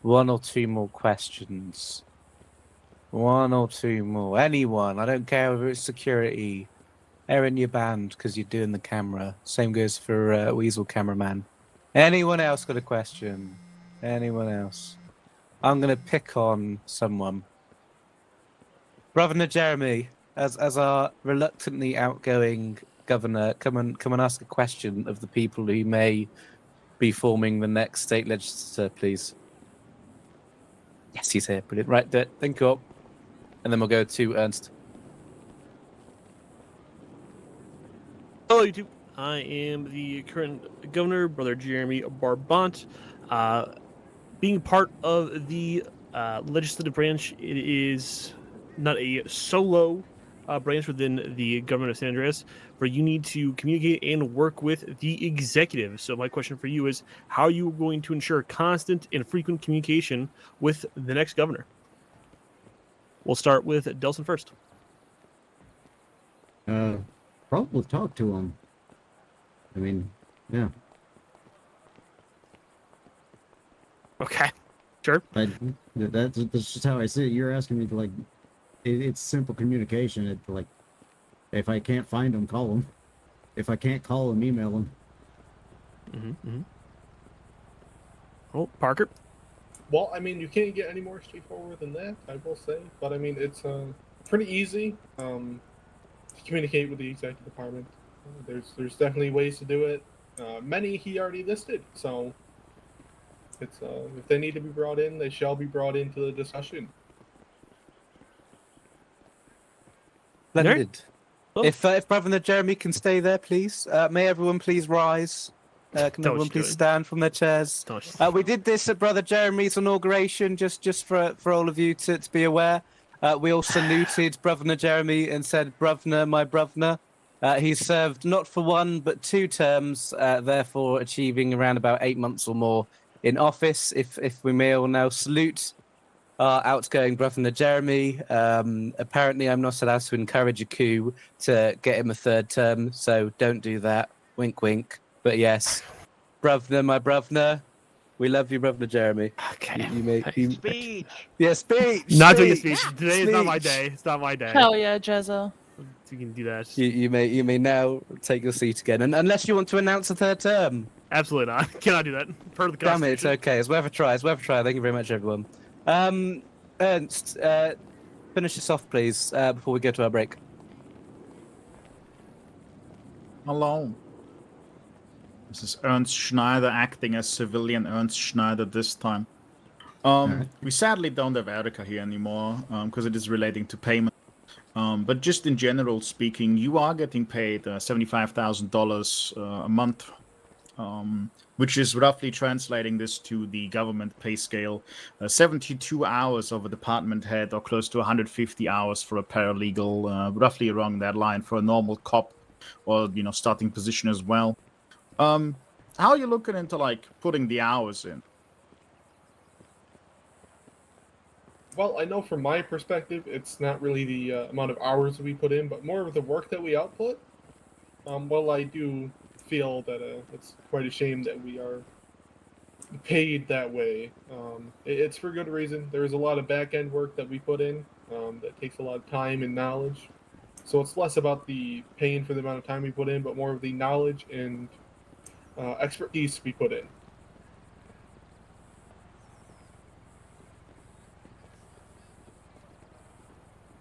one or two more questions. One or two more. Anyone. I don't care whether it's security. Erin, you're banned because you're doing the camera. Same goes for Weasel Cameraman. Anyone else got a question? Anyone else? I'm going to pick on someone. Governor Jeremy, as our reluctantly outgoing governor, come and ask a question of the people who may be forming the next state legislature, please. Yes, he's here. Brilliant. Right, do it. Think up. And then we'll go to Ernst. Hello, YouTube. I am the current governor, Brother Jeremy Barbant. Being part of the legislative branch, it is not a solo branch within the government of San Andreas, where you need to communicate and work with the executive. So my question for you is, how are you going to ensure constant and frequent communication with the next governor? We'll start with Delsin first. Probably talk to him. I mean, yeah. Okay, sure. That's just how I see it. You're asking me to, like, it's simple communication. It's like, if I can't find him, call him. If I can't call him, email him. Oh, Parker? Well, I mean, you can't get any more straightforward than that, I will say. But I mean, it's pretty easy to communicate with the executive department. There's definitely ways to do it. Many he already listed, so it's if they need to be brought in, they shall be brought into the discussion. Splendid. If Brother Jeremy can stay there, please. May everyone please rise. Can everyone please stand from their chairs? We did this at Brother Jeremy's inauguration, just for all of you to be aware. We all saluted Brother Jeremy and said, "Brother, my brother." He's served not for one but 2 terms, therefore achieving around about 8 months or more in office. If we may all now salute our outgoing Brother Jeremy. Apparently, I'm not allowed to encourage a coup to get him a 3rd term, so don't do that. Wink, wink. But yes, brother, my brother, we love you, Brother Jeremy. Okay. Speech. Yeah, speech. Not doing a speech. Today is not my day. It's not my day. Hell yeah, Jezza. You can do that. You may now take your seat again, and unless you want to announce a 3rd term. Absolutely not. Cannot do that. Per the Damn it, it's Constitution. okay. It's worth a try. It's worth a try. Thank you very much, everyone. Ernst, finish this off, please, before we go to our break. Hello. This is Ernst Schneider acting as civilian Ernst Schneider this time. Alright. We sadly don't have Erica here anymore because it is relating to payment. But just in general speaking, you are getting paid $75,000 a month, which is roughly translating this to the government pay scale, 72 hours of a department head or close to 150 hours for a paralegal, roughly along that line for a normal cop or, starting position as well. How are you looking into, like, putting the hours in? Well, I know from my perspective, it's not really the amount of hours that we put in, but more of the work that we output. Well, I do feel that it's quite a shame that we are paid that way. It's for good reason. There is a lot of back-end work that we put in that takes a lot of time and knowledge. So it's less about the paying for the amount of time we put in, but more of the knowledge and expertise we put in.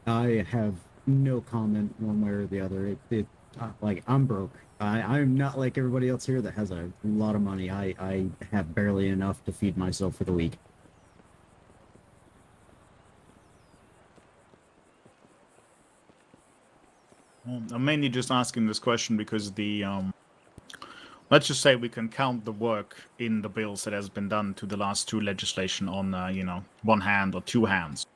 I have no comment one way or the other. Like, I'm broke. I'm not like everybody else here that has a lot of money. I have barely enough to feed myself for the week. I'm mainly just asking this question because let's just say we can count the work in the bills that has been done to the last two legislation on, one hand or two hands.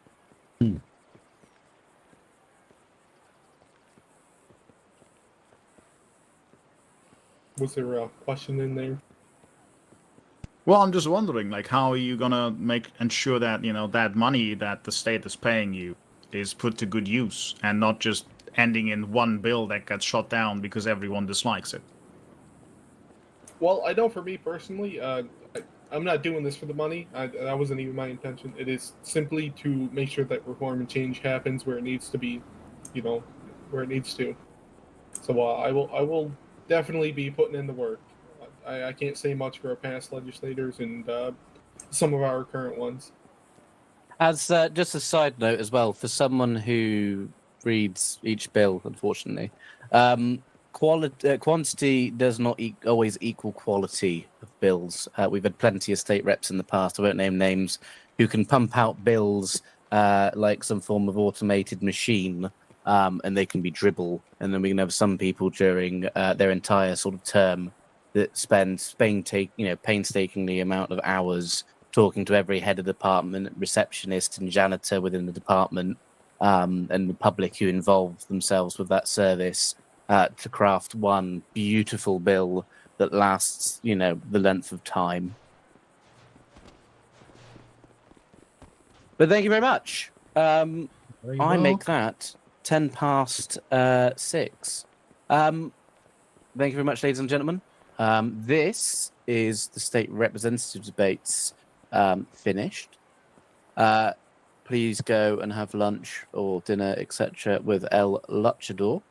Was there a question in there? Well, I'm just wondering, like, how are you gonna ensure that, that money that the state is paying you is put to good use and not just ending in one bill that gets shot down because everyone dislikes it? Well, I know for me personally, I'm not doing this for the money. That wasn't even my intention. It is simply to make sure that reform and change happens where it needs to be, where it needs to. So I will definitely be putting in the work. I can't say much for our past legislators and some of our current ones. As just a side note as well, for someone who reads each bill, unfortunately, quantity does not always equal quality of bills. We've had plenty of state reps in the past, I won't name names, who can pump out bills like some form of automated machine, and they can be dribble. And then we can have some people during their entire sort of term that spend painstakingly amount of hours talking to every head of department, receptionist and janitor within the department, and the public who involve themselves with that service to craft one beautiful bill that lasts, the length of time. But thank you very much. I make that 10 past 6. Thank you very much, ladies and gentlemen. This is the state representative debates finished. Please go and have lunch or dinner, etc., with El Luchador.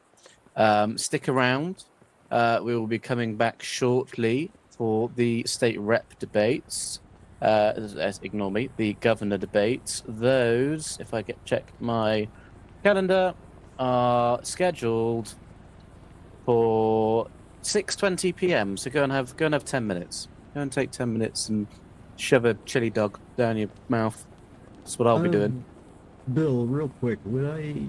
Stick around. We will be coming back shortly for the state rep debates. Ignore me. The governor debates. Those, if I check my calendar, are scheduled for 6:20 p.m. So go and have 10 minutes. Go and take 10 minutes and shove a chili dog down your mouth. That's what I'll be doing. Bill, real quick, would I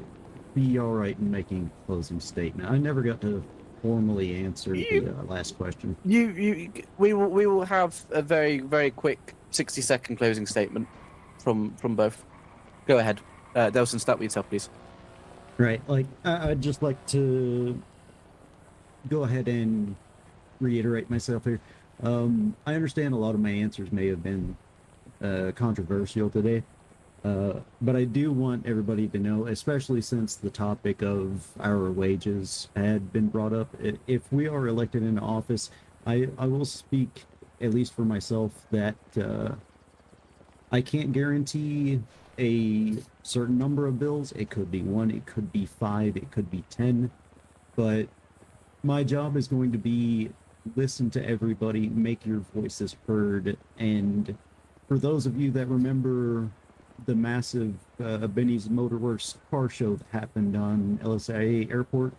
be all right in making a closing statement? I never got to formally answer the last question. We will have a very, very quick 60-second closing statement from both. Go ahead, Delson. Start with yourself, please. Right, I'd just like to go ahead and reiterate myself here. I understand a lot of my answers may have been controversial today, but I do want everybody to know, especially since the topic of our wages had been brought up, if we are elected into office, I will speak, at least for myself, that I can't guarantee a certain number of bills. It could be 1, it could be 5, it could be 10, but my job is going to be listen to everybody, make your voices heard, and for those of you that remember the massive Benny's Motorworks car show that happened on LSIA Airport,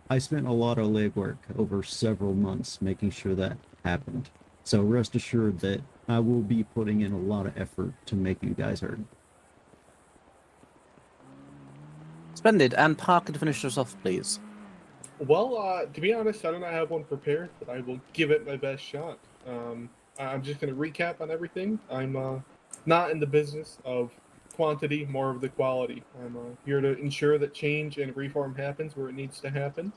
I spent a lot of legwork over several months making sure that happened. So rest assured that I will be putting in a lot of effort to make you guys heard. Splendid. And Parker, to finish us off, please. Well, to be honest, I don't have one prepared, but I will give it my best shot. I'm just going to recap on everything. I'm not in the business of quantity, more of the quality. I'm here to ensure that change and reform happens where it needs to happen.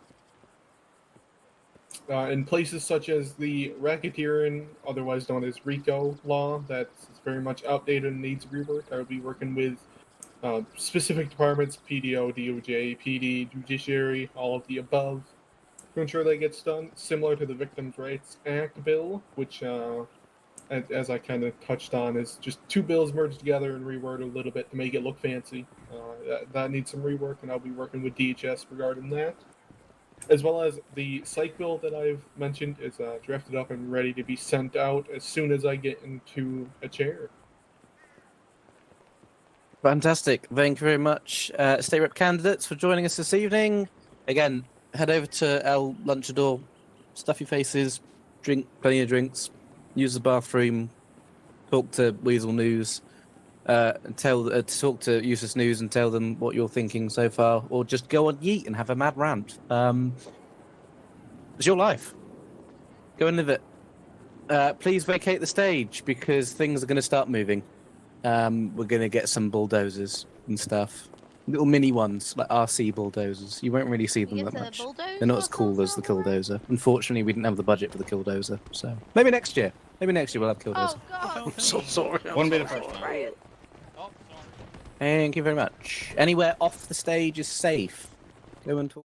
In places such as the racketeering, otherwise known as RICO law, that's very much outdated and needs rework, I will be working with specific departments, PDO, DOJ, PD, Judiciary, all of the above, to ensure that gets done. Similar to the Victims' Rights Act bill, which, as I kind of touched on, is just two bills merged together and reworded a little bit to make it look fancy. That needs some rework, and I'll be working with DHS regarding that. As well as the psych bill that I've mentioned is drafted up and ready to be sent out as soon as I get into a chair. Fantastic. Thank you very much, State Rep candidates, for joining us this evening. Again, head over to El Lunchador, stuff your faces, drink plenty of drinks, use the bathroom, talk to Weasel News, and talk to Useless News and tell them what you're thinking so far, or just go on Yeet and have a mad rant. It's your life. Go and live it. Please vacate the stage because things are going to start moving. We're going to get some bulldozers and stuff. Little mini ones, like RC bulldozers. You won't really see them that much. They're not as cool as the Killdozer. Unfortunately, we didn't have the budget for the Killdozer, so maybe next year. Maybe next year we'll have Killdozer. I'm so sorry. Wouldn't be the first time. Right. Thank you very much. Anywhere off the stage is safe. Go and talk.